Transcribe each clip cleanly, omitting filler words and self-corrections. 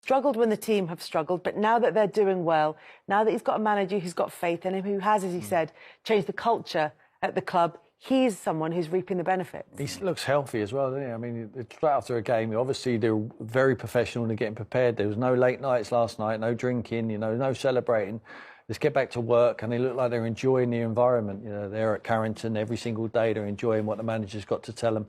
struggled when the team have struggled, but now that they're doing well, now that he's got a manager who's got faith in him, who has, as he said, changed the culture at the club, he's someone who's reaping the benefits. He looks healthy as well, doesn't he? I mean, straight after a game, obviously they're very professional and getting prepared. There was no late nights last night, no drinking, you know, no celebrating. Let's get back to work, and they look like they're enjoying the environment. You know, they're at Carrington every single day. They're enjoying what the manager's got to tell them,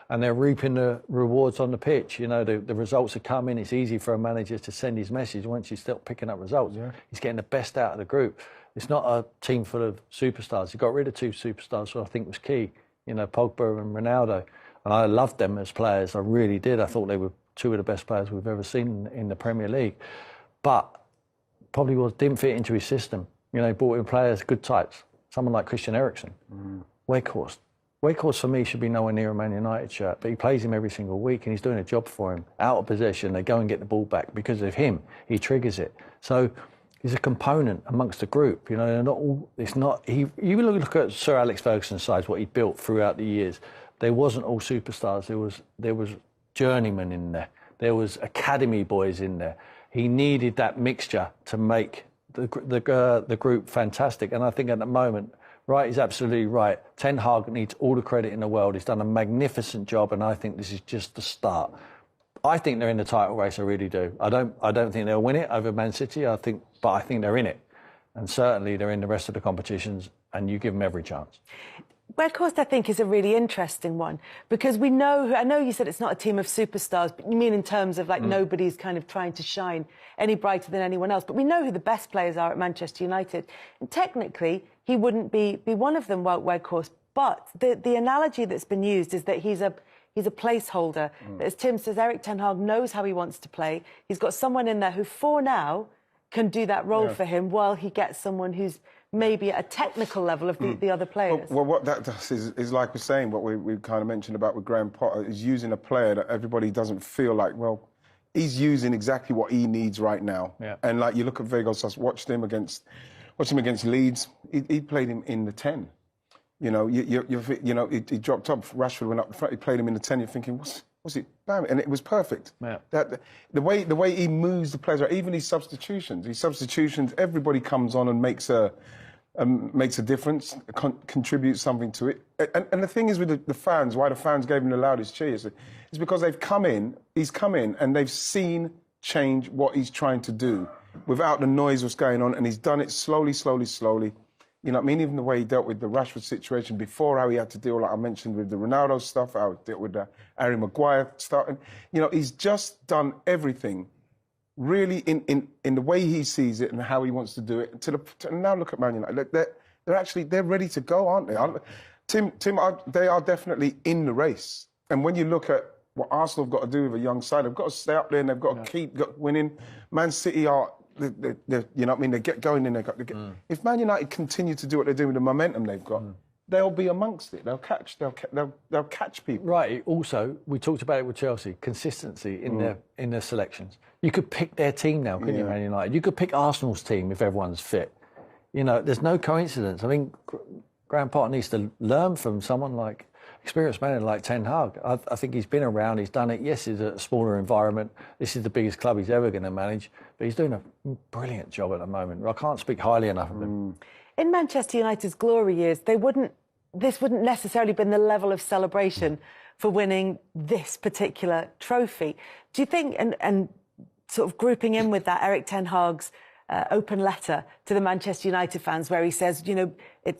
and they're reaping the rewards on the pitch. You know, the results are coming. It's easy for a manager to send his message once you start picking up results. Yeah. He's getting the best out of the group. It's not a team full of superstars. He got rid of 2 superstars, so I think was key. You know, Pogba and Ronaldo, and I loved them as players. I really did. I thought they were 2 of the best players we've ever seen in the Premier League, but probably didn't fit into his system. You know, he brought in players, good types. Someone like Christian Eriksen. Weghorst for me should be nowhere near a Man United shirt, but he plays him every single week and he's doing a job for him. Out of possession, they go and get the ball back. Because of him, he triggers it. So he's a component amongst the group. You know, they're not all, it's not, you look at Sir Alex Ferguson's sides, what he built throughout the years. There wasn't all superstars. There was journeymen in there. There was academy boys in there. He needed that mixture to make the group fantastic. And I think at the moment, Wright is absolutely right. Ten Hag needs all the credit in the world. He's done a magnificent job, and I think this is just the start. I think they're in the title race. I really do. I don't think they'll win it over Man City. But I think they're in it, and certainly they're in the rest of the competitions. And you give them every chance. Weghorst, I think, is a really interesting one because we know. I know you said it's not a team of superstars, but you mean in terms of like nobody's kind of trying to shine any brighter than anyone else. But we know who the best players are at Manchester United, and technically he wouldn't be one of them, Weghorst. But the analogy that's been used is that he's a placeholder. As Tim says, Erik ten Hag knows how he wants to play. He's got someone in there who, for now, can do that role for him while he gets someone who's maybe at a technical level of the other players. Well, what that does is like we're saying, what we kind of mentioned about with Graham Potter, is using a player that everybody doesn't feel like, well, he's using exactly what he needs right now. Yeah. And like you look at Weghorst, I watched him against Leeds. He played him in the 10. You know, he dropped up. Rashford went up the front. He played him in the 10. You're thinking, what's it? Bam! And it was perfect. Yeah. The way he moves the players, even his substitutions. Everybody comes on and makes a difference, contributes something to it. And the thing is with the fans, why the fans gave him the loudest cheers, is because he's come in, and they've seen change what he's trying to do without the noise what's going on, and he's done it slowly. You know what I mean? Even the way he dealt with the Rashford situation before, how he had to deal, like I mentioned, with the Ronaldo stuff, how he dealt with the Harry Maguire stuff. And, you know, he's just done everything really in the way he sees it and how he wants to do it. Now look at Man United. They're ready to go, aren't they? Tim, they are definitely in the race. And when you look at what Arsenal have got to do with a young side, they've got to stay up there and they've got to keep winning. Man City are... you know what I mean? They get going and if Man United continue to do what they're doing with the momentum they've got, they'll be amongst it. They'll catch people. Right. Also, we talked about it with Chelsea. Consistency in their selections. You could pick their team now, couldn't you, Man United? You could pick Arsenal's team if everyone's fit. You know, there's no coincidence. I mean, Graham Potter needs to learn from someone like experienced manager like Ten Hag. I think he's been around, he's done it. Yes, it's a smaller environment. This is the biggest club he's ever going to manage, but he's doing a brilliant job at the moment. I can't speak highly enough of him. In Manchester United's glory years, this wouldn't necessarily been the level of celebration for winning this particular trophy. Do you think, and sort of grouping in with that, Erik ten Hag's open letter to the Manchester United fans where he says, you know,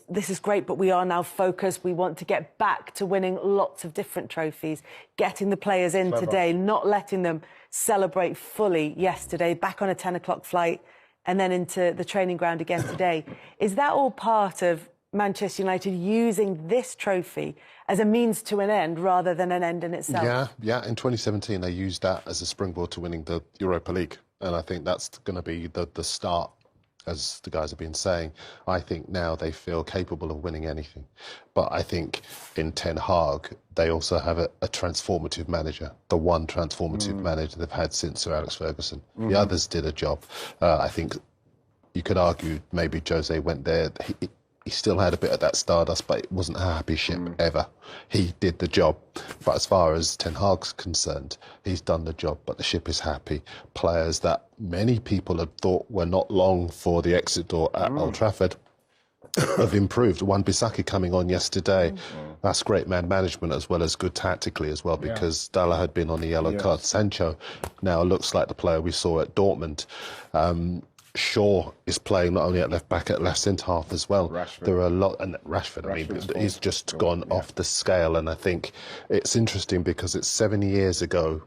this is great, but we are now focused. We want to get back to winning lots of different trophies, getting the players in today, not letting them celebrate fully yesterday, back on a 10 o'clock flight and then into the training ground again today. Is that all part of Manchester United using this trophy as a means to an end rather than an end in itself? Yeah. In 2017, they used that as a springboard to winning the Europa League. And I think that's going to be the start, as the guys have been saying. I think now they feel capable of winning anything. But I think in Ten Hag, they also have a transformative manager, the one transformative manager they've had since Sir Alex Ferguson. The others did a job. I think you could argue maybe Jose went there. he still had a bit of that stardust, but it wasn't a happy ship ever. He did the job. But as far as Ten Hag's concerned, he's done the job, but the ship is happy. Players that many people had thought were not long for the exit door at Old Trafford have improved. Wan-Bissaka coming on yesterday. That's great man management as well as good tactically as well, because Dalla had been on the yellow card. Sancho now looks like the player we saw at Dortmund. Shaw is playing not only at left back, at left centre half as well. Rashford. There are a lot, and Rashford, I mean, he's just gone off the scale. And I think it's interesting because it's 7 years ago,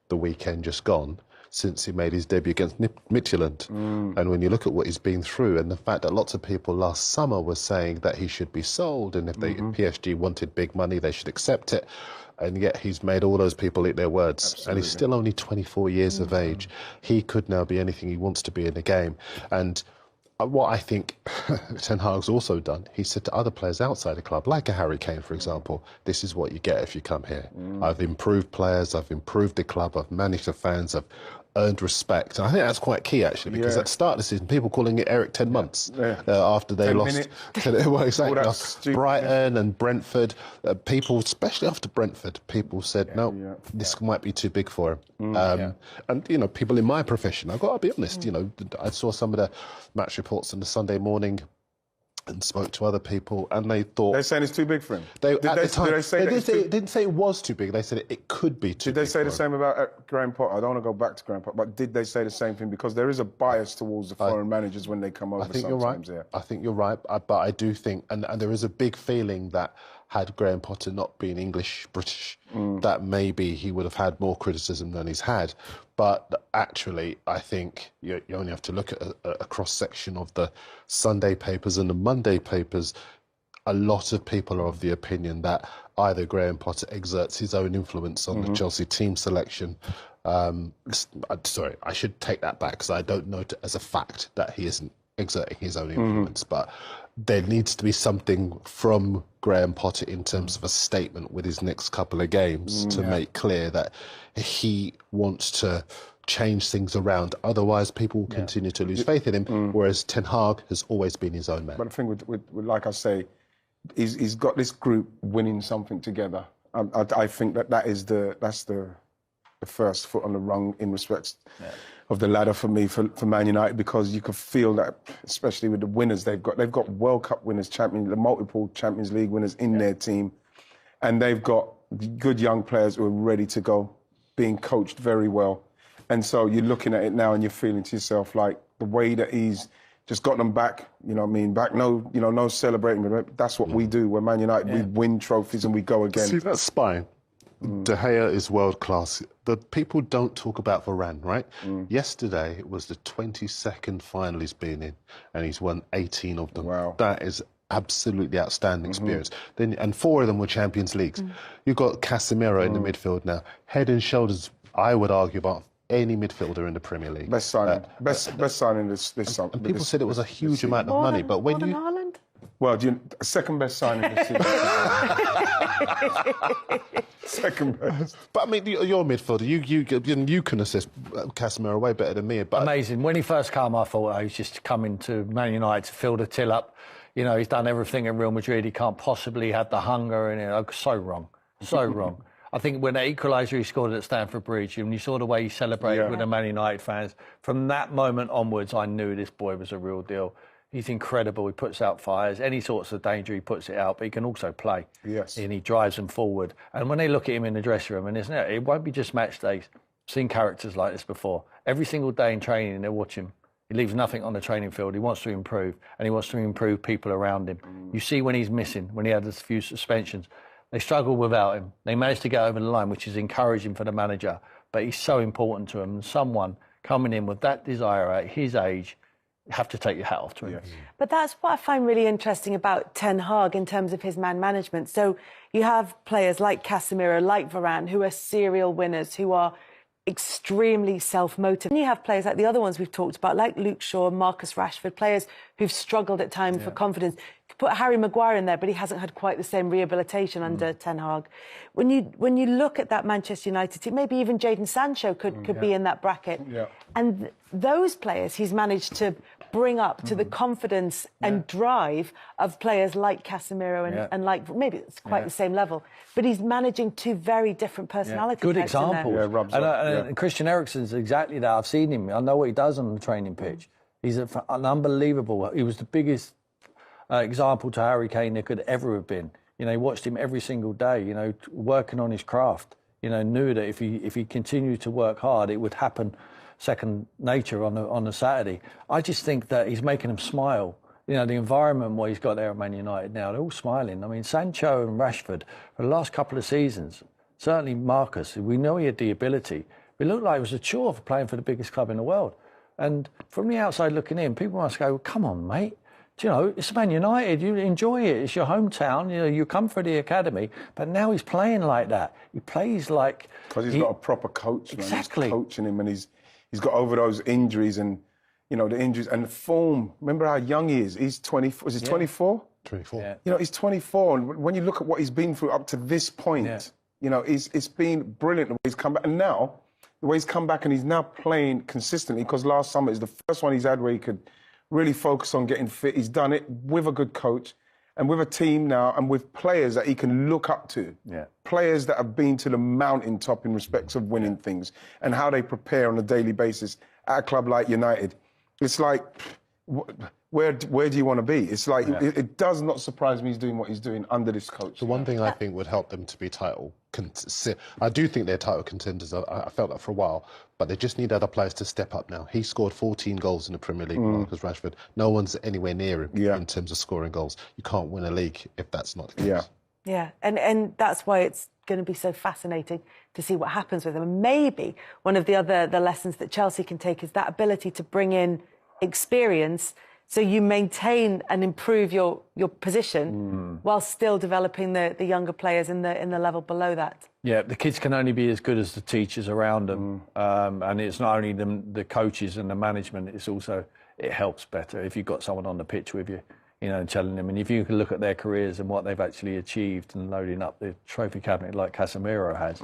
the weekend just gone, since he made his debut against Midtjylland. And when you look at what he's been through, and the fact that lots of people last summer were saying that he should be sold, and if PSG wanted big money, they should accept it. And yet he's made all those people eat their words. Absolutely. And he's still only 24 years of age. He could now be anything he wants to be in the game. And what I think Ten Hag's also done, he said to other players outside the club, like a Harry Kane, for example, this is what you get if you come here. I've improved players, I've improved the club, I've managed the fans, I've earned respect. And I think that's quite key, actually, because at the start of the season, people calling it Erik 10 months after they lost Brighton and Brentford. People, especially after Brentford, people said, no, this might be too big for him. And, you know, people in my profession, I've got to be honest, you know, I saw some of the match reports on the Sunday morning and spoke to other people, and they thought... They're saying it's too big for him. They didn't say it was too big, they said it could be too big. Did they say the same about Graham Potter? I don't want to go back to Graham Potter, but did they say the same thing? Because there is a bias towards the foreign managers when they come over sometimes. You're right. I think you're right, but I do think, and there is a big feeling that had Graham Potter not been English, British, that maybe he would have had more criticism than he's had. But actually, I think you only have to look at a cross-section of the Sunday papers and the Monday papers. A lot of people are of the opinion that either Graham Potter exerts his own influence on the Chelsea team selection. Sorry, I should take that back, because I don't know as a fact that he isn't exerting his own influence, but there needs to be something from Graham Potter in terms of a statement with his next couple of games to make clear that he wants to change things around. Otherwise, people will continue to lose faith in him, whereas Ten Hag has always been his own man. But the thing with like I say, he's got this group winning something together. I think that's the first foot on the rung in respect of the ladder for me, for Man United, because you could feel that, especially with the winners they've got World Cup winners, the multiple Champions League winners in their team, and they've got good young players who are ready to go, being coached very well. And so you're looking at it now and you're feeling to yourself, like, the way that he's just got them back, you know what I mean, back, no celebrating. That's what we do. We're Man United, we win trophies and we go again. See, that spine. De Gea is world class. The people don't talk about Varane, right? Yesterday it was the 22nd final he's been in, and he's won 18 of them. Wow. That is absolutely outstanding experience. And 4 of them were Champions Leagues. You've got Casemiro in the midfield now, head and shoulders, I would argue, about any midfielder in the Premier League. Best signing, best signing this summer. And people said it was a huge amount of money, but when you... Well, second best signing this season. Second best. But I mean, you're a midfielder. You can assist Casemiro way better than me. But amazing. When he first came, I thought he's just coming to Man United to fill the till up. You know, he's done everything in Real Madrid. He can't possibly have the hunger in it. So wrong. So wrong. I think when the equaliser he scored at Stamford Bridge, and you saw the way he celebrated with the Man United fans, from that moment onwards, I knew this boy was a real deal. He's incredible. He puts out fires. Any sorts of danger, he puts it out. But he can also play. Yes. And he drives them forward. And when they look at him in the dressing room, and it won't be just match days. I've seen characters like this before. Every single day in training, they watch him. He leaves nothing on the training field. He wants to improve. And he wants to improve people around him. You see when he's missing, when he had a few suspensions, they struggle without him. They managed to get over the line, which is encouraging for the manager. But he's so important to him. And someone coming in with that desire at his age, you have to take your hat off to him. Yes. But that's what I find really interesting about Ten Hag in terms of his man management. So you have players like Casemiro, like Varane, who are serial winners, who are extremely self-motivated. And you have players like the other ones we've talked about, like Luke Shaw, Marcus Rashford, players who've struggled at times for confidence. You could put Harry Maguire in there, but he hasn't had quite the same rehabilitation under Ten Hag. When you look at that Manchester United team, maybe even Jadon Sancho could be in that bracket. Yeah. And those players he's managed to bring up to the confidence and drive of players like Casemiro and like, maybe it's quite the same level, but he's managing two very different personalities. Good example. And Christian Eriksen's exactly that. I've seen him. I know what he does on the training pitch. He's an unbelievable. He was the biggest example to Harry Kane there could ever have been. You know, he watched him every single day, you know, working on his craft. You know, knew that if he continued to work hard, it would happen second nature on a Saturday. I just think that he's making them smile. You know, the environment where he's got there at Man United now, they're all smiling. I mean, Sancho and Rashford, for the last couple of seasons, certainly Marcus, we know he had the ability. It looked like it was a chore for playing for the biggest club in the world. And from the outside looking in, people must go, come on, mate. Do you know, it's Man United, you enjoy it, it's your hometown, you know, you come for the academy, but now he's playing like that. He plays like... Because he's got a proper coach, man. Exactly. He's coaching him, and he's got over those injuries and, you know, the injuries and the form. Remember how young he is? He's 20, was he 24? 24. Yeah. You know, he's 24, and when you look at what he's been through up to this point, you know, it's been brilliant the way he's come back. And now, the way he's come back and he's now playing consistently, because last summer is the first one he's had where he could really focus on getting fit. He's done it with a good coach and with a team now and with players that he can look up to. Yeah. Players that have been to the mountaintop in respects of winning things and how they prepare on a daily basis at a club like United. It's like, where do you want to be? It's like, it does not surprise me he's doing what he's doing under this coach. The one thing I think would help them to be title I do think they're title contenders. I felt that for a while, but they just need other players to step up now. He scored 14 goals in the Premier League, Marcus Rashford. No one's anywhere near him in terms of scoring goals. You can't win a league if that's not the case. Yeah, and that's why it's going to be so fascinating to see what happens with him. And maybe one of the lessons that Chelsea can take is that ability to bring in experience so you maintain and improve your position while still developing the younger players in the level below that. Yeah, the kids can only be as good as the teachers around them. And it's not only the coaches and the management, it's also, it helps better if you've got someone on the pitch with you, you know, and telling them. And if you can look at their careers and what they've actually achieved and loading up the trophy cabinet like Casemiro has.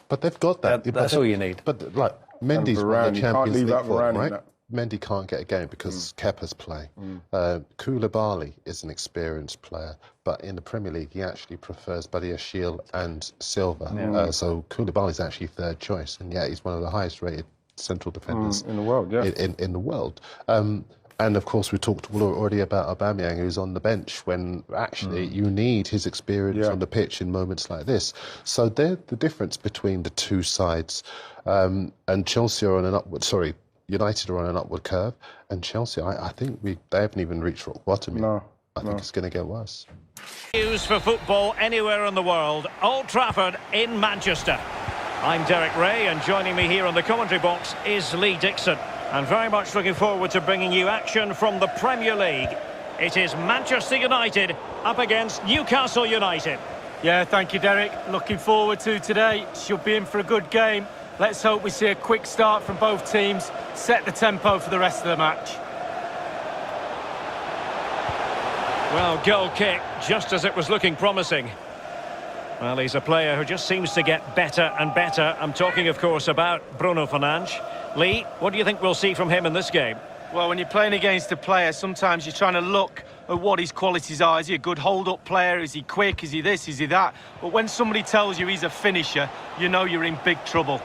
But they've got that. That's all you need. But like, Mendy's won the Champions League for them, right? That. Mendy can't get a game because Kepa's playing. Koulibaly is an experienced player, but in the Premier League, he actually prefers Badiashile and Silva. So Koulibaly's actually third choice, and yet he's one of the highest-rated central defenders in the world. In the world. And of course, we talked already about Aubameyang, who's on the bench when actually you need his experience on the pitch in moments like this. So they're the difference between the two sides. And Chelsea are on an upward. United are on an upward curve, and Chelsea, I think they haven't even reached rock bottom yet. I think it's going to get worse. News for football anywhere in the world. Old Trafford in Manchester. I'm Derek Ray, and joining me here on the commentary box is Lee Dixon. And very much looking forward to bringing you action from the Premier League. It is Manchester United up against Newcastle United. Yeah, thank you, Derek. Looking forward to today. Should be in for a good game. Let's hope we see a quick start from both teams, set the tempo for the rest of the match. Well, goal kick, just as it was looking promising. Well, he's a player who just seems to get better and better. I'm talking, of course, about Bruno Fernandes. Lee, what do you think we'll see from him in this game? Well, when you're playing against a player, sometimes you're trying to look at what his qualities are. Is he a good hold-up player? Is he quick? Is he this? Is he that? But when somebody tells you he's a finisher, you know you're in big trouble.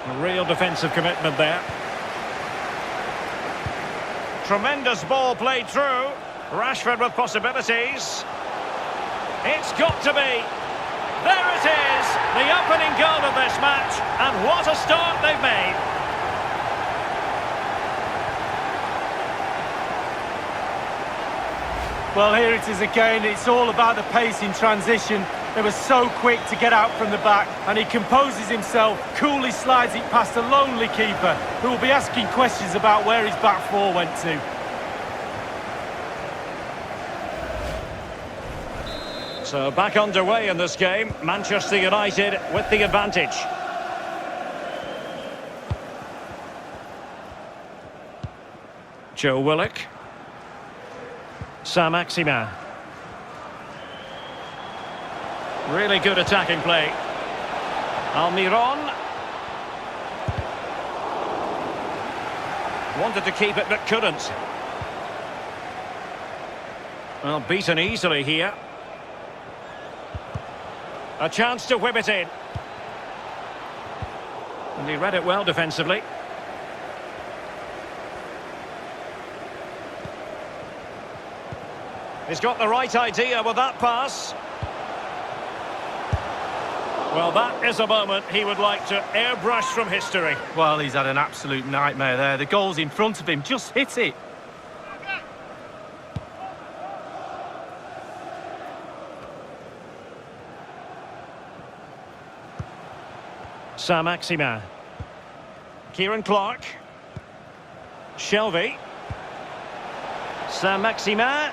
A real defensive commitment there. Tremendous ball played through. Rashford with possibilities. It's got to be. There it is, the opening goal of this match, and what a start they've made. Well, here it is again. It's all about the pace in transition. They were so quick to get out from the back, and he composes himself, coolly slides it past a lonely keeper, who will be asking questions about where his back four went to. So back underway in this game, Manchester United with the advantage. Joe Willock. Saint-Maximin. Really good attacking play. Almiron. Wanted to keep it but couldn't. Well, beaten easily here. A chance to whip it in. And he read it well defensively. He's got the right idea with that pass. Well, that is a moment he would like to airbrush from history. Well, he's had an absolute nightmare there. The goal's in front of him. Just hit it. Saint-Maximin. Kieran Clark. Shelvey. Saint-Maximin.